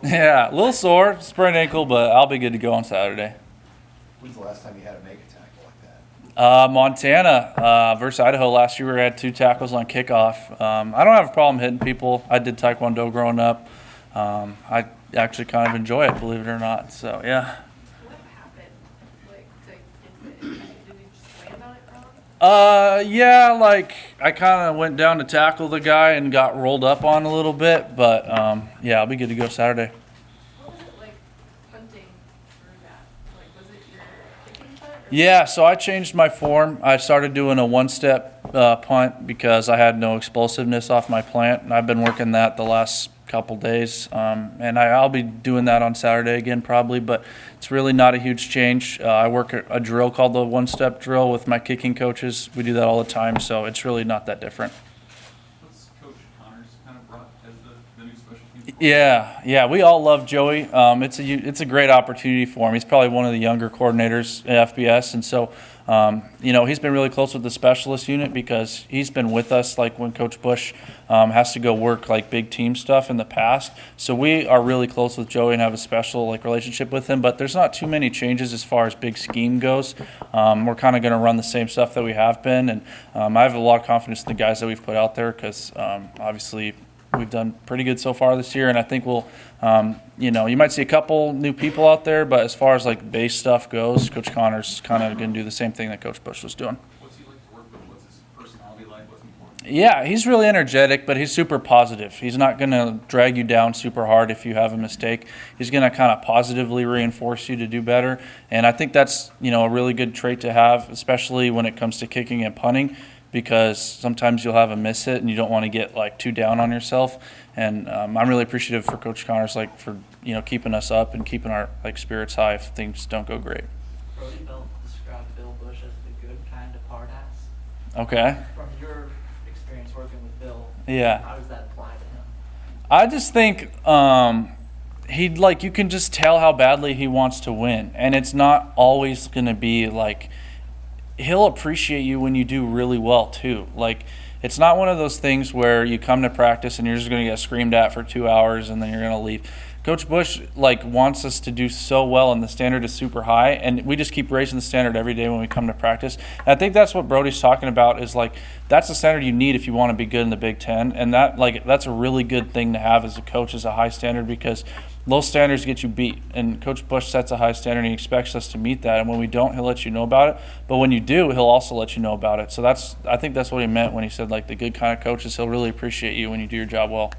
Yeah, a little sore, sprained ankle, but I'll be good to go on Saturday. When's the last time you had to make a tackle like that? Montana versus Idaho last year, we had 2 tackles on kickoff. I don't have a problem hitting people. I did Taekwondo growing up. I actually kind of enjoy it, believe it or not. So, yeah. What happened, like, to get it? Did you just land on it wrong? Yeah, like I kind of went down to tackle the guy and got rolled up on a little bit, but yeah, I'll be good to go Saturday. What was it like punting through that? Like, was it your kicking punt? Yeah, so I changed my form. I started doing a one-step punt because I had no explosiveness off my plant, and I've been working that the last couple days, and I'll be doing that on Saturday again probably, but it's really not a huge change. I work a drill called the one-step drill with my kicking coaches. We do that all the time, so it's really not that different. What's Coach Connors kind of brought as the new special teams? Yeah, we all love Joey. It's a great opportunity for him. He's probably one of the younger coordinators at FBS, and so he's been really close with the specialist unit because he's been with us like when Coach Busch has to go work like big team stuff in the past. So we are really close with Joey and have a special like relationship with him. But there's not too many changes as far as big scheme goes. We're kind of going to run the same stuff that we have been, and I have a lot of confidence in the guys that we've put out there because obviously we've done pretty good so far this year, and I think we'll, you might see a couple new people out there, but as far as like base stuff goes, Coach Connors kind of going to do the same thing that Coach Busch was doing. What's he like to work with? What's his personality like? What's important? Yeah, he's really energetic, but he's super positive. He's not going to drag you down super hard if you have a mistake. He's going to kind of positively reinforce you to do better, and I think that's a really good trait to have, especially when it comes to kicking and punting, because sometimes you'll have a miss hit and you don't want to get like too down on yourself. And I'm really appreciative for Coach Connors for keeping us up and keeping our spirits high if things don't go great. Brody Belt described Bill Busch as the good kind of hard ass. Okay. From your experience working with Bill, Yeah. how does that apply to him? I just think you can just tell how badly he wants to win, and it's not always going to be like he'll appreciate you when you do really well too. Like, it's not one of those things where you come to practice and you're just going to get screamed at for 2 hours and then you're going to leave. Coach Busch wants us to do so well, and the standard is super high, and we just keep raising the standard every day when we come to practice. And I think that's what Brody's talking about is that's the standard you need if you want to be good in the Big Ten, and that's a really good thing to have as a coach, is a high standard, because low standards get you beat, and Coach Busch sets a high standard and he expects us to meet that, and when we don't, he'll let you know about it, but when you do, he'll also let you know about it. So I think that's what he meant when he said the good kind of coaches, he'll really appreciate you when you do your job well.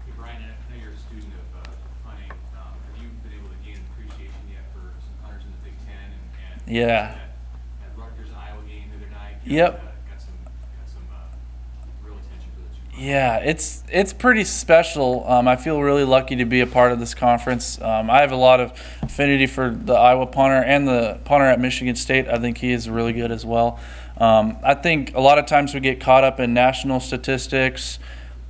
Hey, Brian, I know you're a student of punting. Have you been able to gain appreciation yet for some punters in the Big Ten and Yeah. that Rutgers Iowa game the other night? Yep. Got some real attention for the two punters. Yeah, it's pretty special. I feel really lucky to be a part of this conference. I have a lot of affinity for the Iowa punter and the punter at Michigan State. I think he is really good as well. I think a lot of times we get caught up in national statistics,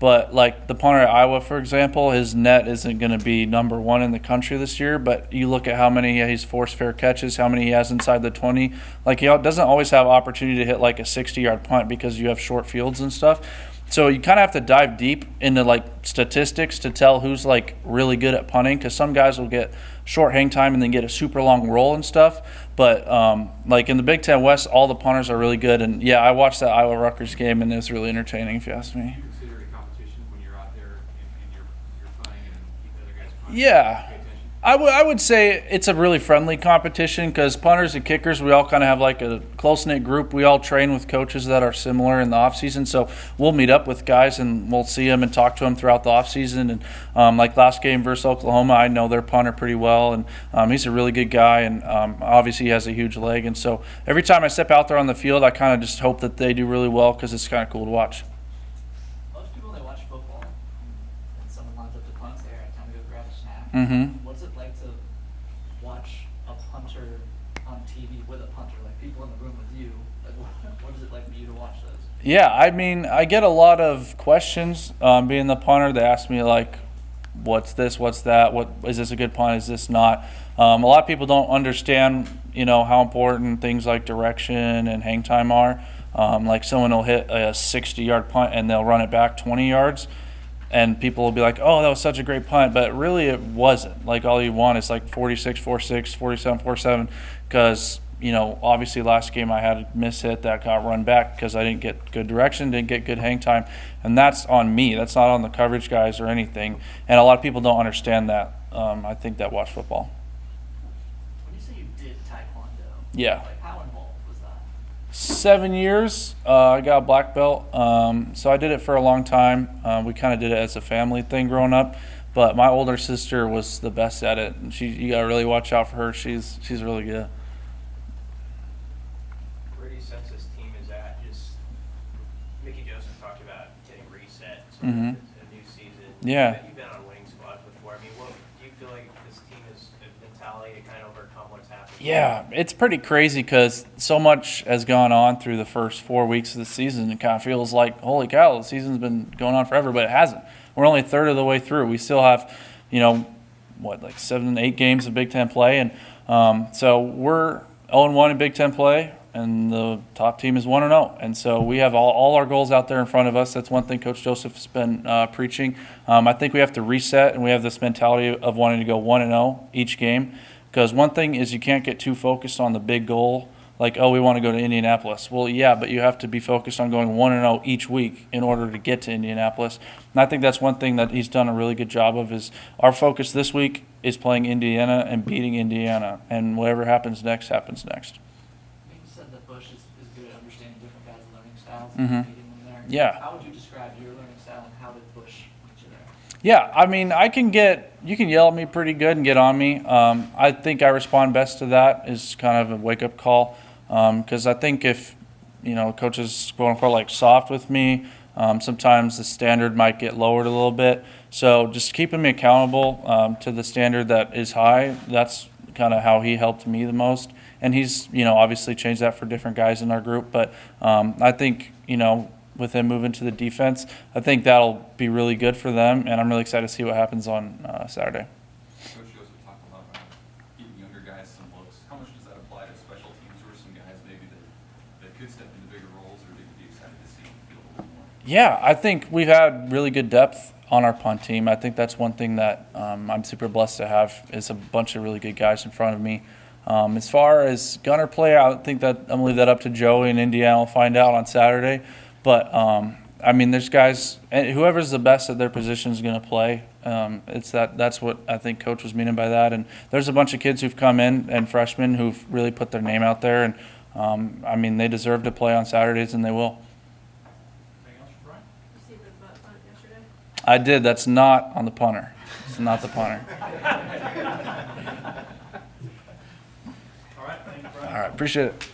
but the punter at Iowa, for example, his net isn't going to be number 1 in the country this year, but you look at how many he's forced fair catches, how many he has inside the 20. He doesn't always have opportunity to hit a 60-yard punt because you have short fields and stuff. So you kind of have to dive deep into statistics to tell who's really good at punting, because some guys will get short hang time and then get a super long roll and stuff. But in the Big Ten West, all the punters are really good. And yeah, I watched that Iowa Rutgers game and it was really entertaining, if you ask me. Do you consider it a competition when you're out there and you're punting and the other guys punting? Yeah. Pay attention? I would say it's a really friendly competition, because punters and kickers, we all kind of have a close-knit group. We all train with coaches that are similar in the off-season, so we'll meet up with guys and we'll see them and talk to them throughout the off-season. And last game versus Oklahoma, I know their punter pretty well, and he's a really good guy, and obviously he has a huge leg. And so every time I step out there on the field, I kind of just hope that they do really well, because it's kind of cool to watch. Most people, they watch football and someone lines up to punt there and kind of go grab a snap. Mm-hmm. What's it like to watch a punter on TV with a punter, people in the room with you? What is it like for you to watch those? Yeah, I mean, I get a lot of questions being the punter. They ask me what's this, what's that, what is this a good punt, is this not? A lot of people don't understand how important things like direction and hang time are. Someone will hit a 60-yard punt and they'll run it back 20 yards. and people will be like, oh, that was such a great punt, but really it wasn't. Like, all you want is like 46-46, 47-47, because, you know, obviously last game I had a miss hit that got run back because I didn't get good direction, didn't get good hang time, and that's on me. That's not on the coverage guys or anything, and a lot of people don't understand that. I think that watch football. When you say you did taekwondo, Yeah. like how involved was that? 7 years. I got a black belt, so I did it for a long time. We kind of did it as a family thing growing up, but my older sister was the best at it, and you got to really watch out for her. She's really good. Where do you sense this team is at? Just Mickey Joseph talked about getting reset, so Mhm. it's a new season. Yeah. You've been on winning squads before. I mean, what do you feel like this team has a mentality to kind of overcome what's happened? Yeah, it's pretty crazy because so much has gone on through the first 4 weeks of the season. It kind of feels like, holy cow, the season's been going on forever, but it hasn't. We're only a third of the way through. We still have, you know, like 7, 8 games of Big Ten play, and so we're 0-1 in Big Ten play, and the top team is 1-0. And so we have all our goals out there in front of us. That's one thing Coach Joseph has been preaching. I think we have to reset, and we have this mentality of wanting to go 1-0 each game. Because one thing is you can't get too focused on the big goal, like, oh, we want to go to Indianapolis. Well, yeah, but you have to be focused on going 1-0 each week in order to get to Indianapolis. And I think that's one thing that he's done a really good job of is our focus this week is playing Indiana and beating Indiana. And whatever happens next, happens next. You said that Bush is good at understanding different guys' learning styles Mhm. and meeting them there. Yeah. How would you describe your learning style, and how did Bush meet you there? Yeah, I mean, you can yell at me pretty good and get on me. I think I respond best to that is kind of a wake-up call. Because I think if, you know, coaches, quote-unquote, like soft with me, sometimes the standard might get lowered a little bit. So just keeping me accountable to the standard that is high, that's kind of how he helped me the most. And he's, you know, obviously changed that for different guys in our group. But I think, you know, with him moving to the defense, I think that'll be really good for them. And I'm really excited to see what happens on Saturday. Coach Joseph talked a lot about giving younger guys some looks. How much does that apply to special teams or some guys maybe that could step into bigger roles or they could be excited to see in the field a little more? Yeah, I think we've had really good depth on our punt team. I think that's one thing that I'm super blessed to have is a bunch of really good guys in front of me. As far as gunner play, I think that I'm going to leave that up to Joey in Indiana. I'll find out on Saturday. But, I mean, there's guys, and whoever's the best at their position is going to play. That's what I think Coach was meaning by that. And there's a bunch of kids who've come in and freshmen who've really put their name out there. And, I mean, they deserve to play on Saturdays, and they will. Anything else for Brian? You see the butt punt yesterday? I did. That's not on the punter. It's not the punter. All right, thank you, Brian. All right. Appreciate it.